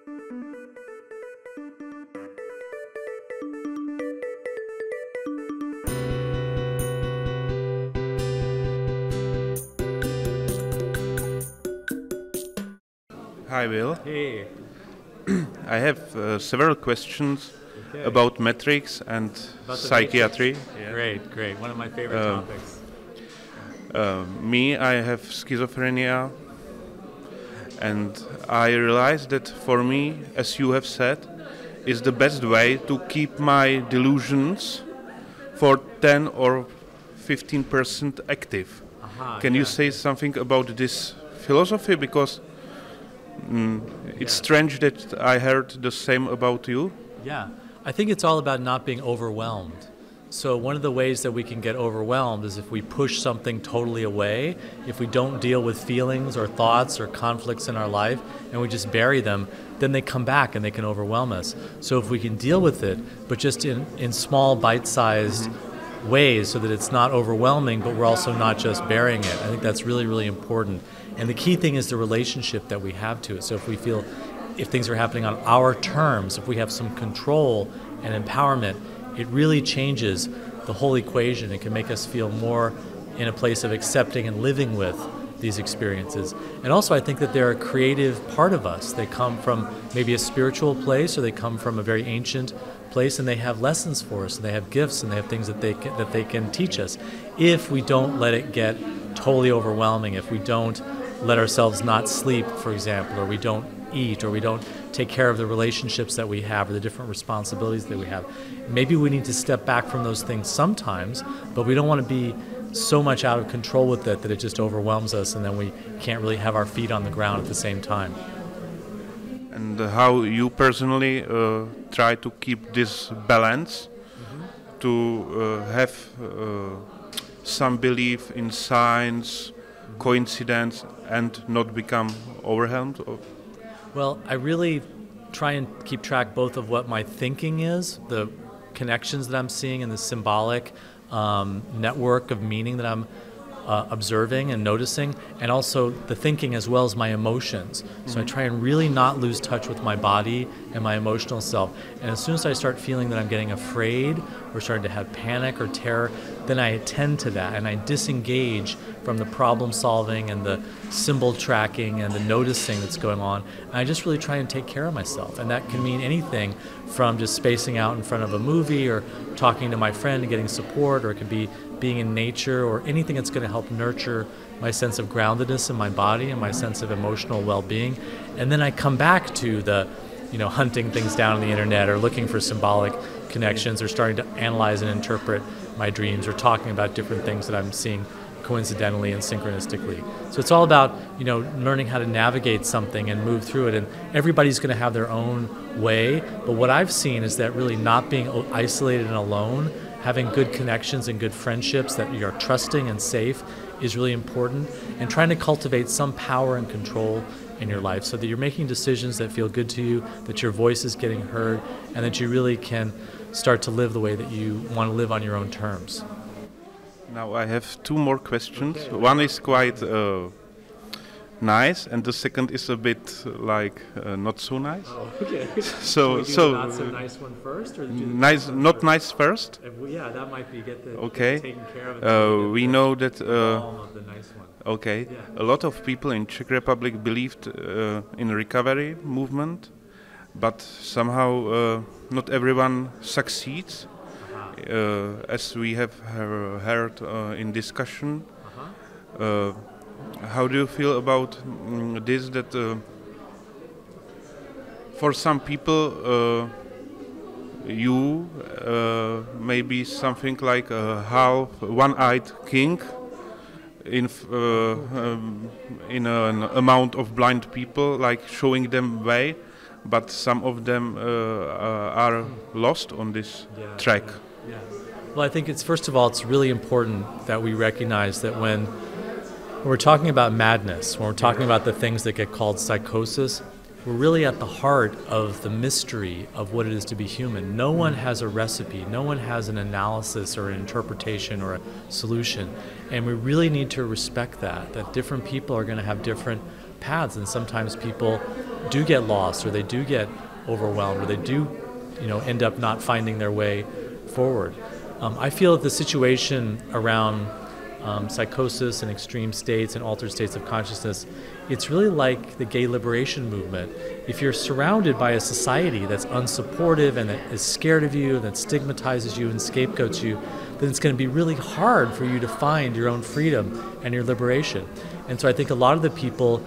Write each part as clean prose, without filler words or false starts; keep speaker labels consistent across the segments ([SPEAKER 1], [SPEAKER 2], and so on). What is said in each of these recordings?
[SPEAKER 1] Hi, Will.
[SPEAKER 2] Hey.
[SPEAKER 1] I have several questions about metrics and psychiatry.
[SPEAKER 2] Yeah. Great. One of my favorite topics.
[SPEAKER 1] I have schizophrenia, and I realized that for me, as you have said, is the best way to keep my delusions for 10 or 15% active. Can you say something about this philosophy? Because it's strange that I heard the same about you.
[SPEAKER 2] Yeah, I think it's all about not being overwhelmed. So one of the ways that we can get overwhelmed is if we push something totally away, if we don't deal with feelings or thoughts or conflicts in our life and we just bury them, then they come back and they can overwhelm us. So if we can deal with it, but just in small bite-sized ways so that it's not overwhelming, but we're also not just burying it, I think that's really, really important. And the key thing is the relationship that we have to it. So if we feel, if things are happening on our terms, if we have some control and empowerment, it really changes the whole equation. It can make us feel more in a place of accepting and living with these experiences. And also I think that they're a creative part of us. They come from maybe a spiritual place, or they come from a very ancient place, and they have lessons for us, and they have gifts, and they have things that they can teach us. If we don't let it get totally overwhelming, if we don't let ourselves not sleep, for example, or we don't eat, or we don't take care of the relationships that we have, or the different responsibilities that we have. Maybe we need to step back from those things sometimes, but we don't want to be so much out of control with it that it just overwhelms us, and then we can't really have our feet on the ground at the same time.
[SPEAKER 1] And how you personally try to keep this balance, to have some belief in science, coincidence, and not become overwhelmed?
[SPEAKER 2] Well, I really try and keep track both of what my thinking is, the connections that I'm seeing in the symbolic network of meaning that I'm observing and noticing, and also the thinking as well as my emotions. So I try and really not lose touch with my body and my emotional self. And as soon as I start feeling that I'm getting afraid or starting to have panic or terror, then I attend to that and I disengage from the problem solving and the symbol tracking and the noticing that's going on. And I just really try and take care of myself. And that can mean anything from just spacing out in front of a movie, or talking to my friend and getting support, or it could be being in nature, or anything that's going to help nurture my sense of groundedness in my body and my sense of emotional well-being. And then I come back to the, hunting things down on the internet, or looking for symbolic connections, or starting to analyze and interpret my dreams, or talking about different things that I'm seeing coincidentally and synchronistically. So it's all about, learning how to navigate something and move through it. And everybody's going to have their own way. But what I've seen is that really not being isolated and alone, having good connections and good friendships that you're trusting and safe is really important, and trying to cultivate some power and control in your life so that you're making decisions that feel good to you, that your voice is getting heard, and that you really can start to live the way that you want to live on your own terms.
[SPEAKER 1] Now I have two more questions. Okay. One is quite nice, and the second is a bit like not so nice.
[SPEAKER 2] Oh, okay.
[SPEAKER 1] So
[SPEAKER 2] not so nice one first, or
[SPEAKER 1] nice, not nice first.
[SPEAKER 2] Yeah, that might be get taken care of.
[SPEAKER 1] We know that.
[SPEAKER 2] Of the nice one.
[SPEAKER 1] Okay,
[SPEAKER 2] yeah.
[SPEAKER 1] A lot of people in Czech Republic believed in recovery movement, but somehow not everyone succeeds. As we have heard in discussion. How do you feel about this, that for some people you may be something like a half one-eyed king in an amount of blind people, like showing them way, but some of them are lost on this track?
[SPEAKER 2] Yeah. Well, I think first of all, it's really important that we recognize that when we're talking about madness, when we're talking about the things that get called psychosis, we're really at the heart of the mystery of what it is to be human. No one has a recipe, no one has an analysis or an interpretation or a solution. And we really need to respect that different people are going to have different paths, and sometimes people do get lost, or they do get overwhelmed, or they do, end up not finding their way forward. I feel that the situation around psychosis and extreme states and altered states of consciousness, it's really like the gay liberation movement. If you're surrounded by a society that's unsupportive and that is scared of you and that stigmatizes you and scapegoats you, then it's going to be really hard for you to find your own freedom and your liberation. And so I think a lot of the people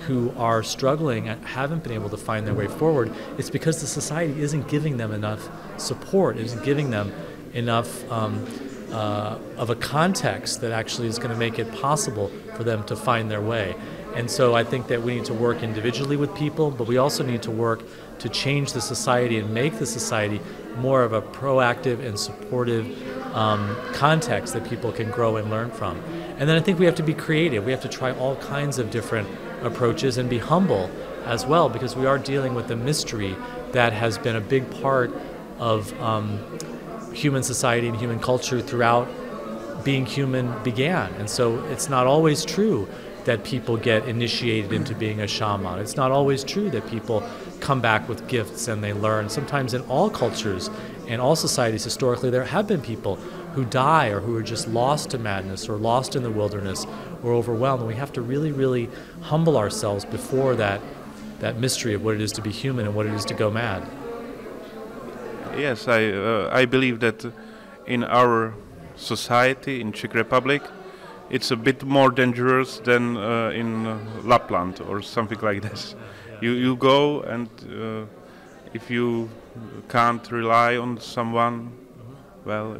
[SPEAKER 2] who are struggling and haven't been able to find their way forward, it's because the society isn't giving them enough support, isn't giving them enough of a context that actually is going to make it possible for them to find their way. And so I think that we need to work individually with people, but we also need to work to change the society and make the society more of a proactive and supportive context that people can grow and learn from. And then I think we have to be creative. We have to try all kinds of different approaches and be humble as well, because we are dealing with a mystery that has been a big part of human society and human culture throughout being human began. And so it's not always true that people get initiated into being a shaman. It's not always true that people come back with gifts and they learn. Sometimes in all cultures and all societies historically, there have been people who die or who are just lost to madness or lost in the wilderness or overwhelmed. And we have to really, really humble ourselves before that mystery of what it is to be human and what it is to go mad.
[SPEAKER 1] Yes, I believe that in our society, in Czech Republic, it's a bit more dangerous than in Lapland or something like this. You go, and if you can't rely on someone, well,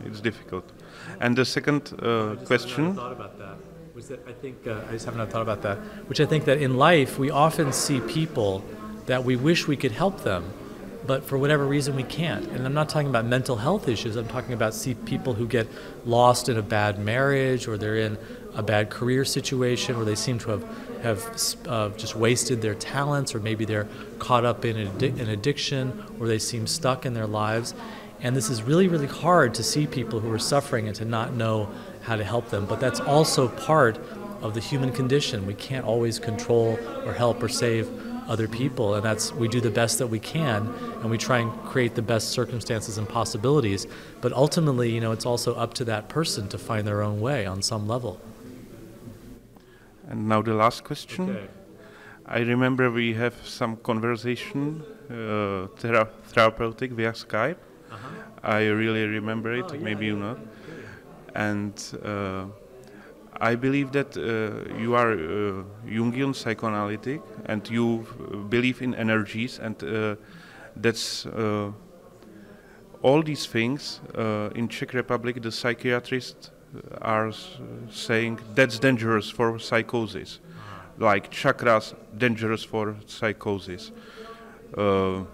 [SPEAKER 1] it's difficult. And the second question.
[SPEAKER 2] I just haven't thought about that. Which I think that in life we often see people that we wish we could help them, but for whatever reason we can't. And I'm not talking about mental health issues. I'm talking about people who get lost in a bad marriage, or they're in a bad career situation, or they seem to have just wasted their talents, or maybe they're caught up in an addiction, or they seem stuck in their lives. And this is really, really hard to see people who are suffering and to not know how to help them. But that's also part of the human condition. We can't always control or help or save other people, and we do the best that we can, and we try and create the best circumstances and possibilities, but ultimately, it's also up to that person to find their own way on some level.
[SPEAKER 1] And now the last question.
[SPEAKER 2] Okay.
[SPEAKER 1] I remember we have some conversation, therapeutic via Skype.
[SPEAKER 2] Uh-huh.
[SPEAKER 1] I really remember it,
[SPEAKER 2] yeah,
[SPEAKER 1] maybe you not.
[SPEAKER 2] Yeah.
[SPEAKER 1] And I believe that you are Jungian psychoanalytic, and you believe in energies, and that's all these things in Czech Republic. The psychiatrists are saying that's dangerous for psychosis, like chakras dangerous for psychosis. How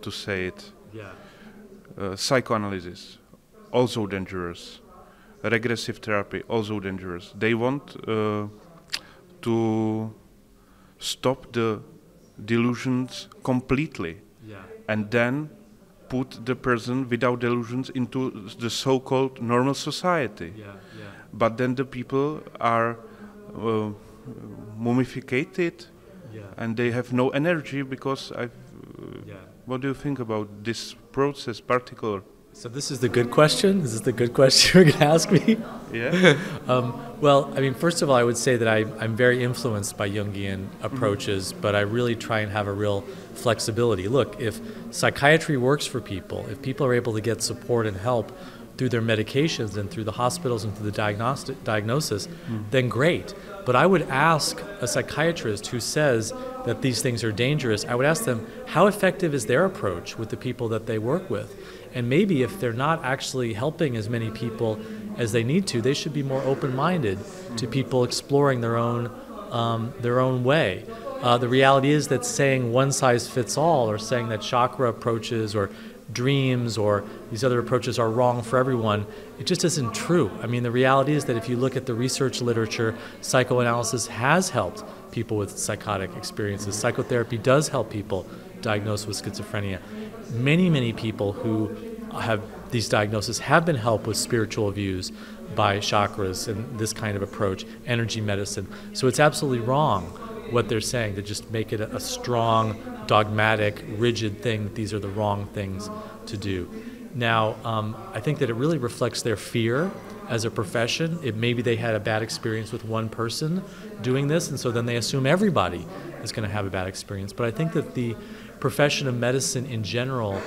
[SPEAKER 1] to say it?
[SPEAKER 2] Yeah.
[SPEAKER 1] Psychoanalysis also dangerous. Regressive therapy also dangerous. They want to stop the delusions completely, and then put the person without delusions into the so-called normal society. But then the people are mummified, and they have no energy because What do you think about this process particular?
[SPEAKER 2] So this is the good question? Is this the good question you're going to ask me?
[SPEAKER 1] Yeah.
[SPEAKER 2] Well, I mean, first of all, I would say that I'm very influenced by Jungian approaches, but I really try and have a real flexibility. Look, if psychiatry works for people, if people are able to get support and help through their medications and through the hospitals and through the diagnosis, then great. But I would ask a psychiatrist who says that these things are dangerous, I would ask them, how effective is their approach with the people that they work with? And maybe if they're not actually helping as many people as they need to, they should be more open-minded to people exploring their own way. The reality is that saying one size fits all, or saying that chakra approaches or dreams or these other approaches are wrong for everyone, it just isn't true. I mean, the reality is that if you look at the research literature, psychoanalysis has helped people with psychotic experiences. Psychotherapy does help people diagnosed with schizophrenia. Many, many people who have these diagnoses have been helped with spiritual views by chakras and this kind of approach, energy medicine. So it's absolutely wrong what they're saying, to just make it a strong, dogmatic, rigid thing that these are the wrong things to do. Now, I think that it really reflects their fear as a profession. Maybe they had a bad experience with one person doing this, and so then they assume everybody is going to have a bad experience. But I think that the profession of medicine in general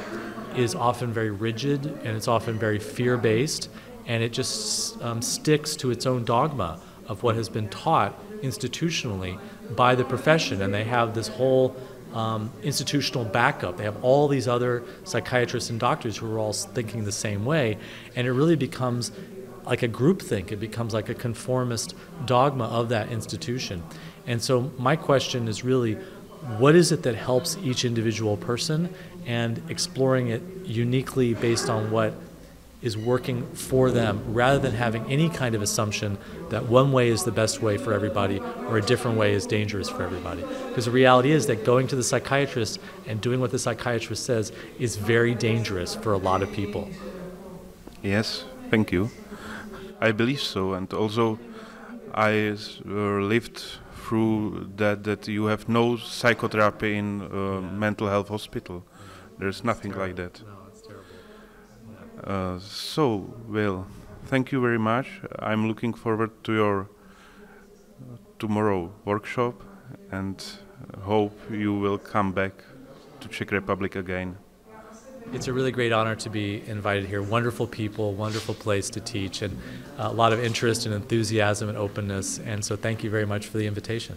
[SPEAKER 2] is often very rigid, and it's often very fear-based, and it just sticks to its own dogma of what has been taught institutionally by the profession. And they have this whole institutional backup. They have all these other psychiatrists and doctors who are all thinking the same way, and it really becomes like a groupthink. It becomes like a conformist dogma of that institution. And so my question is really, what is it that helps each individual person, and exploring it uniquely based on what is working for them, rather than having any kind of assumption that one way is the best way for everybody or a different way is dangerous for everybody. Because the reality is that going to the psychiatrist and doing what the psychiatrist says is very dangerous for a lot of people.
[SPEAKER 1] Yes, thank you. I believe so, and also I lived through that you have no psychotherapy in mental health hospital. There's nothing like that.
[SPEAKER 2] No, it's terrible.
[SPEAKER 1] So, Will, thank you very much. I'm looking forward to your tomorrow workshop, and hope you will come back to Czech Republic again.
[SPEAKER 2] It's a really great honor to be invited here. Wonderful people, wonderful place to teach, and a lot of interest and enthusiasm and openness. And so thank you very much for the invitation.